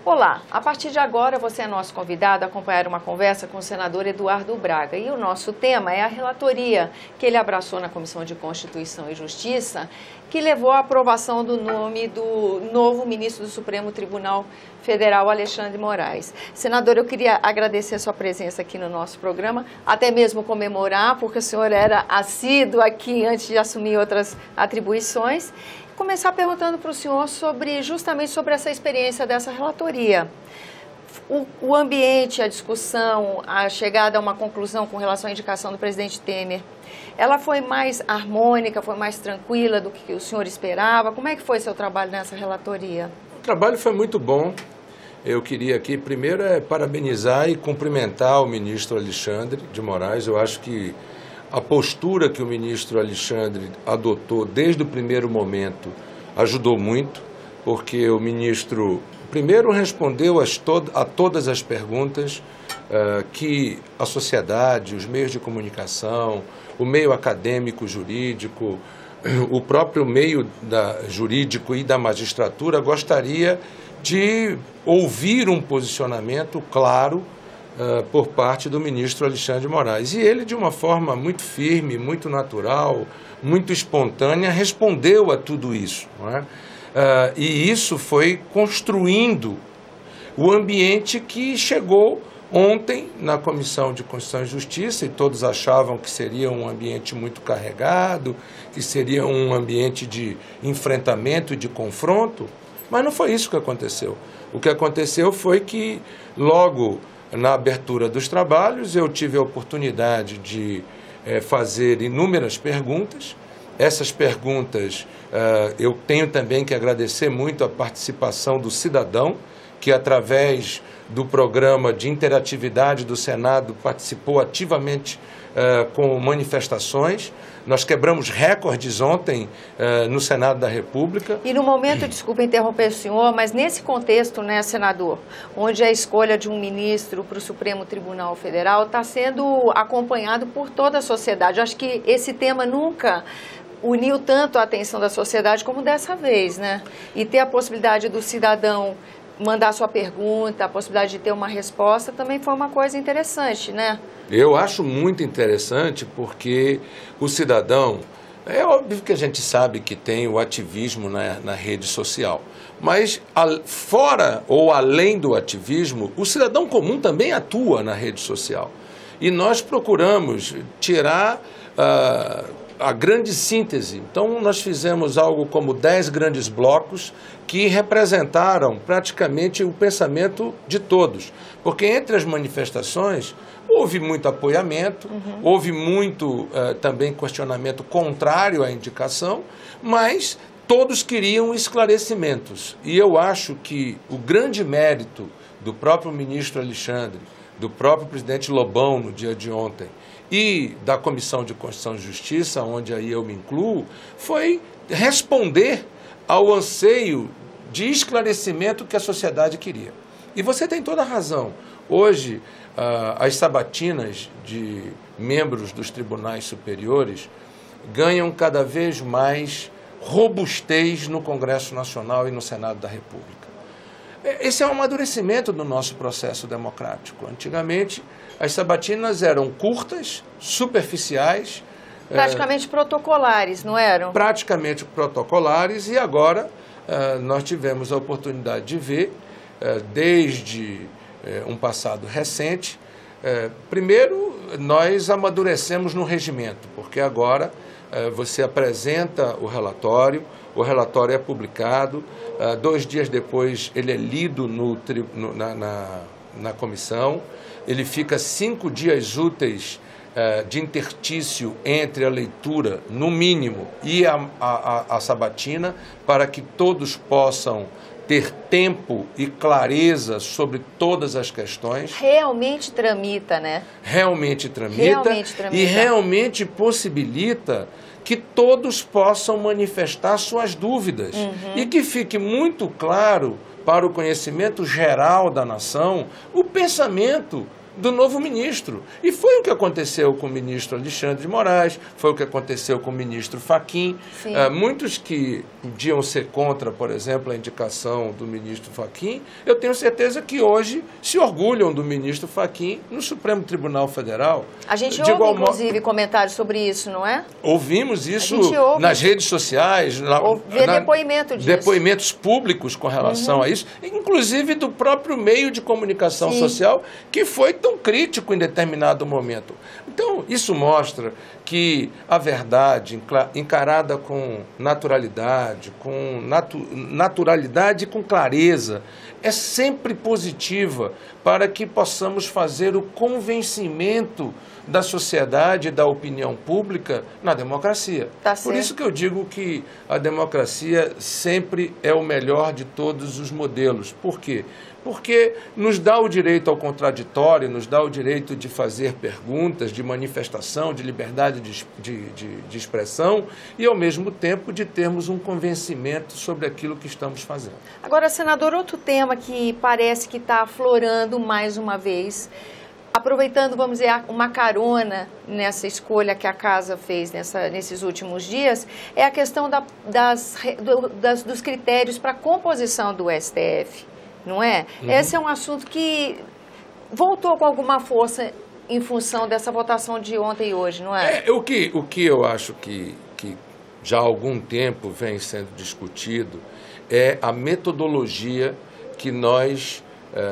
Olá, a partir de agora você é nosso convidado a acompanhar uma conversa com o senador Eduardo Braga. E o nosso tema é a relatoria que ele abraçou na Comissão de Constituição e Justiça, que levou à aprovação do nome do novo ministro do Supremo Tribunal Federal, Alexandre de Moraes. Senador, eu queria agradecer a sua presença aqui no nosso programa, até mesmo comemorar, porque o senhor era assíduo aqui antes de assumir outras atribuições. Começar perguntando para o senhor justamente sobre essa experiência dessa relatoria. O ambiente, a discussão, a chegada a uma conclusão com relação à indicação do presidente Temer, ela foi mais harmônica, foi mais tranquila do que o senhor esperava? Como é que foi seu trabalho nessa relatoria? O trabalho foi muito bom. Eu queria aqui, primeiro, parabenizar e cumprimentar o ministro Alexandre de Moraes. Eu acho que a postura que o ministro Alexandre adotou desde o primeiro momento ajudou muito, porque o ministro, primeiro, respondeu a todas as perguntas que a sociedade, os meios de comunicação, o meio acadêmico jurídico, o próprio meio jurídico e da magistratura gostaria de ouvir um posicionamento claro por parte do ministro Alexandre de Moraes. E ele, de uma forma muito firme, muito natural, muito espontânea, respondeu a tudo isso, não é? E isso foi construindo o ambiente que chegou ontem na Comissão de Constituição e Justiça, e todos achavam que seria um ambiente muito carregado, que seria um ambiente de enfrentamento e de confronto, mas não foi isso que aconteceu. O que aconteceu foi que, logo na abertura dos trabalhos, eu tive a oportunidade de fazer inúmeras perguntas. Essas perguntas, eu tenho também que agradecer muito a participação do cidadão, que através do programa de interatividade do Senado participou ativamente com manifestações. Nós quebramos recordes ontem no Senado da República. E no momento, desculpa interromper o senhor, mas nesse contexto, né, senador, onde a escolha de um ministro para o Supremo Tribunal Federal está sendo acompanhado por toda a sociedade. Eu acho que esse tema nunca uniu tanto a atenção da sociedade como dessa vez, né? E ter a possibilidade do cidadão mandar sua pergunta, a possibilidade de ter uma resposta, também foi uma coisa interessante, né? Eu acho muito interessante porque o cidadão, é óbvio que a gente sabe que tem o ativismo na rede social, mas fora ou além do ativismo, o cidadão comum também atua na rede social. E nós procuramos tirar a grande síntese. Então, nós fizemos algo como 10 grandes blocos que representaram praticamente o pensamento de todos. Porque entre as manifestações houve muito apoiamento, houve muito também questionamento contrário à indicação, mas todos queriam esclarecimentos. E eu acho que o grande mérito do próprio ministro Alexandre, do próprio presidente Lobão no dia de ontem, e da Comissão de Constituição e Justiça, onde aí eu me incluo, foi responder ao anseio de esclarecimento que a sociedade queria. E você tem toda a razão. Hoje, as sabatinas de membros dos tribunais superiores ganham cada vez mais robustez no Congresso Nacional e no Senado da República. Esse é um amadurecimento do nosso processo democrático. Antigamente, as sabatinas eram curtas, superficiais. Praticamente protocolares, não eram? Praticamente protocolares, e agora nós tivemos a oportunidade de ver, desde um passado recente, primeiro nós amadurecemos no regimento, porque agora você apresenta o relatório é publicado, 2 dias depois ele é lido na comissão, ele fica 5 dias úteis de interstício entre a leitura, no mínimo, e a sabatina, para que todos possam ter tempo e clareza sobre todas as questões. Realmente tramita, né? Realmente tramita e realmente possibilita que todos possam manifestar suas dúvidas e que fique muito claro para o conhecimento geral da nação o pensamento do novo ministro. E foi o que aconteceu com o ministro Alexandre de Moraes, foi o que aconteceu com o ministro Fachin. Muitos que podiam ser contra, por exemplo, a indicação do ministro Fachin, eu tenho certeza que hoje se orgulham do ministro Fachin no Supremo Tribunal Federal. A gente ouve, inclusive, comentários sobre isso, não é? Ouvimos isso nas redes sociais, depoimentos públicos com relação a isso, inclusive do próprio meio de comunicação social, que foi tão crítico em determinado momento. Então, isso mostra que a verdade, encarada com naturalidade, e com clareza, é sempre positiva para que possamos fazer o convencimento da sociedade e da opinião pública na democracia. Por isso que eu digo que a democracia sempre é o melhor de todos os modelos. Por quê? Porque nos dá o direito ao contraditório, nos dá o direito de fazer perguntas, de manifestação, de liberdade de expressão e, ao mesmo tempo, de termos um convencimento sobre aquilo que estamos fazendo. Agora, senador, outro tema que parece que está aflorando mais uma vez, aproveitando, vamos dizer, uma carona nessa escolha que a Casa fez nesses últimos dias, é a questão dos critérios para a composição do STF. Não é? Esse é um assunto que voltou com alguma força em função dessa votação de ontem e hoje, não é? O que eu acho que já há algum tempo vem sendo discutido é a metodologia que nós,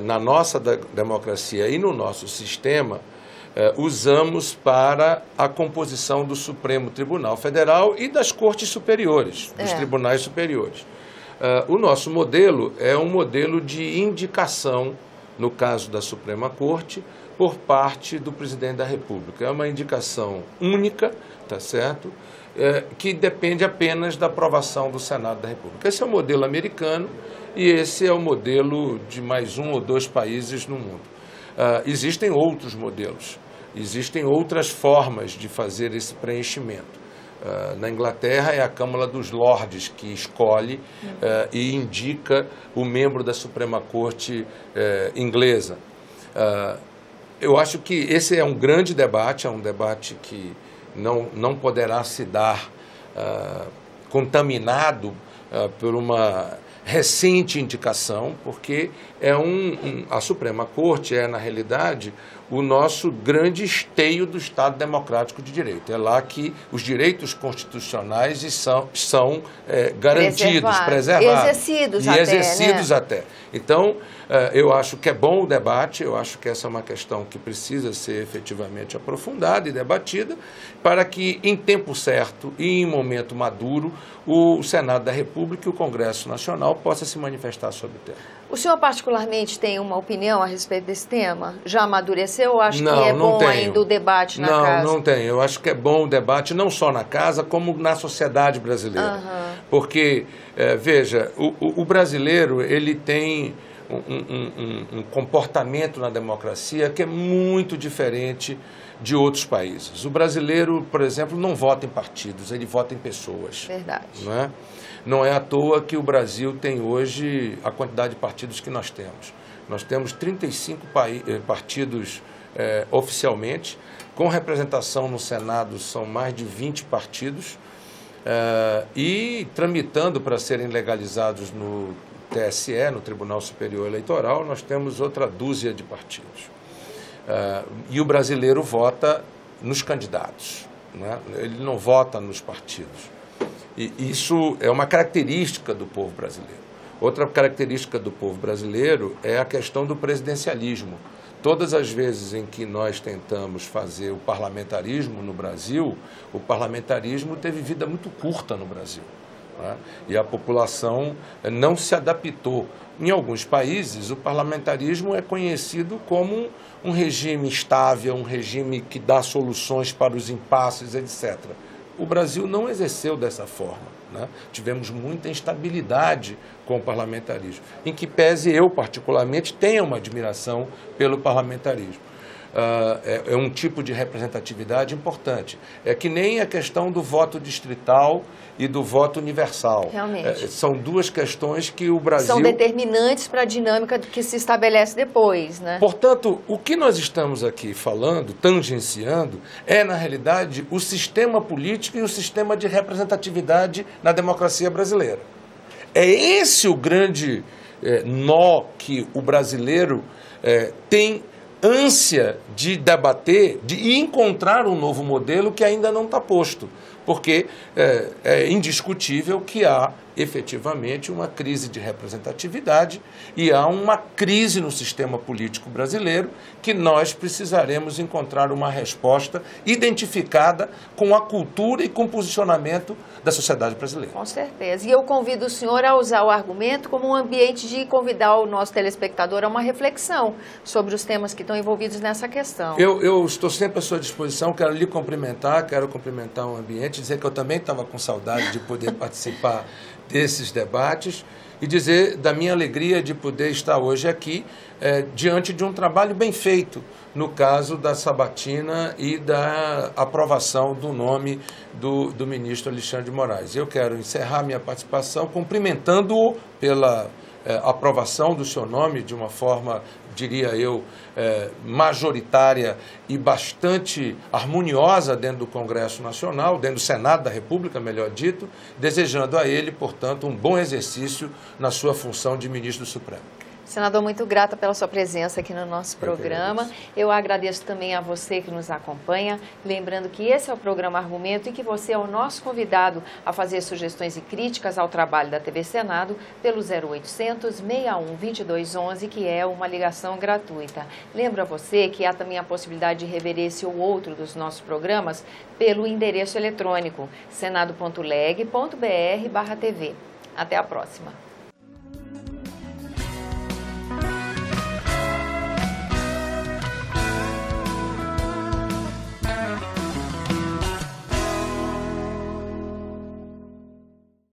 na nossa democracia e no nosso sistema, usamos para a composição do Supremo Tribunal Federal e das Cortes Superiores, dos Tribunais Superiores. O nosso modelo é um modelo de indicação, no caso da Suprema Corte, por parte do Presidente da República. É uma indicação única, tá certo? Que depende apenas da aprovação do Senado da República. Esse é o modelo americano e esse é o modelo de mais um ou dois países no mundo. Existem outros modelos, existem outras formas de fazer esse preenchimento. Na Inglaterra é a Câmara dos Lordes que escolhe e indica o membro da Suprema Corte inglesa. Eu acho que esse é um grande debate, é um debate que não poderá se dar contaminado por uma recente indicação, porque a Suprema Corte é, na realidade, o nosso grande esteio do Estado Democrático de Direito. É lá que os direitos constitucionais são garantidos, preservados. Exercidos até. Então, eu acho que é bom o debate, eu acho que essa é uma questão que precisa ser efetivamente aprofundada e debatida, para que, em tempo certo e em momento maduro, o Senado da República e o Congresso Nacional possam se manifestar sobre o tema. O senhor particularmente tem uma opinião a respeito desse tema? Já amadureceu ou acha que é bom ainda o debate na casa? Não tenho. Eu acho que é bom o debate não só na casa, como na sociedade brasileira. Porque, veja, o brasileiro ele tem um comportamento na democracia que é muito diferente de outros países. O brasileiro, por exemplo, não vota em partidos, ele vota em pessoas. Verdade. Não é à toa que o Brasil tem hoje a quantidade de partidos que nós temos. Nós temos 35 partidos oficialmente, com representação no Senado são mais de 20 partidos, e tramitando para serem legalizados no TSE, no Tribunal Superior Eleitoral, nós temos outra dúzia de partidos. E o brasileiro vota nos candidatos, ele não vota nos partidos. E isso é uma característica do povo brasileiro. Outra característica do povo brasileiro é a questão do presidencialismo. Todas as vezes em que nós tentamos fazer o parlamentarismo no Brasil, o parlamentarismo teve vida muito curta no Brasil. E a população não se adaptou. Em alguns países, o parlamentarismo é conhecido como um regime estável, um regime que dá soluções para os impasses, etc. O Brasil não exerceu dessa forma. Tivemos muita instabilidade com o parlamentarismo, em que pese eu, particularmente, tenha uma admiração pelo parlamentarismo. é um tipo de representatividade importante. É que nem a questão do voto distrital e do voto universal. Realmente. São duas questões que o Brasil... São determinantes para a dinâmica que se estabelece depois, né? Portanto, o que nós estamos aqui falando, tangenciando, é, na realidade, o sistema político e o sistema de representatividade na democracia brasileira. É esse o grande nó que o brasileiro tem ânsia de debater, de encontrar um novo modelo que ainda não está posto, porque é indiscutível que há efetivamente uma crise de representatividade e há uma crise no sistema político brasileiro que nós precisaremos encontrar uma resposta identificada com a cultura e com o posicionamento da sociedade brasileira. Com certeza. E eu convido o senhor a usar o argumento como um ambiente de convidar o nosso telespectador a uma reflexão sobre os temas que estão envolvidos nessa questão. Eu estou sempre à sua disposição, quero lhe cumprimentar, quero cumprimentar o ambiente, dizer que eu também estava com saudade de poder participar desses debates e dizer da minha alegria de poder estar hoje aqui diante de um trabalho bem feito, no caso da sabatina e da aprovação do nome do ministro Alexandre de Moraes. Eu quero encerrar minha participação cumprimentando-o pela aprovação do seu nome de uma forma, diria eu, majoritária e bastante harmoniosa dentro do Congresso Nacional, dentro do Senado da República, melhor dito, desejando a ele, portanto, um bom exercício na sua função de ministro do Supremo. Senador, muito grata pela sua presença aqui no nosso programa. Eu agradeço também a você que nos acompanha. Lembrando que esse é o programa Argumento e que você é o nosso convidado a fazer sugestões e críticas ao trabalho da TV Senado pelo 0800 61 2211, que é uma ligação gratuita. Lembro a você que há também a possibilidade de rever esse ou outro dos nossos programas pelo endereço eletrônico senado.leg.br/TV. Até a próxima.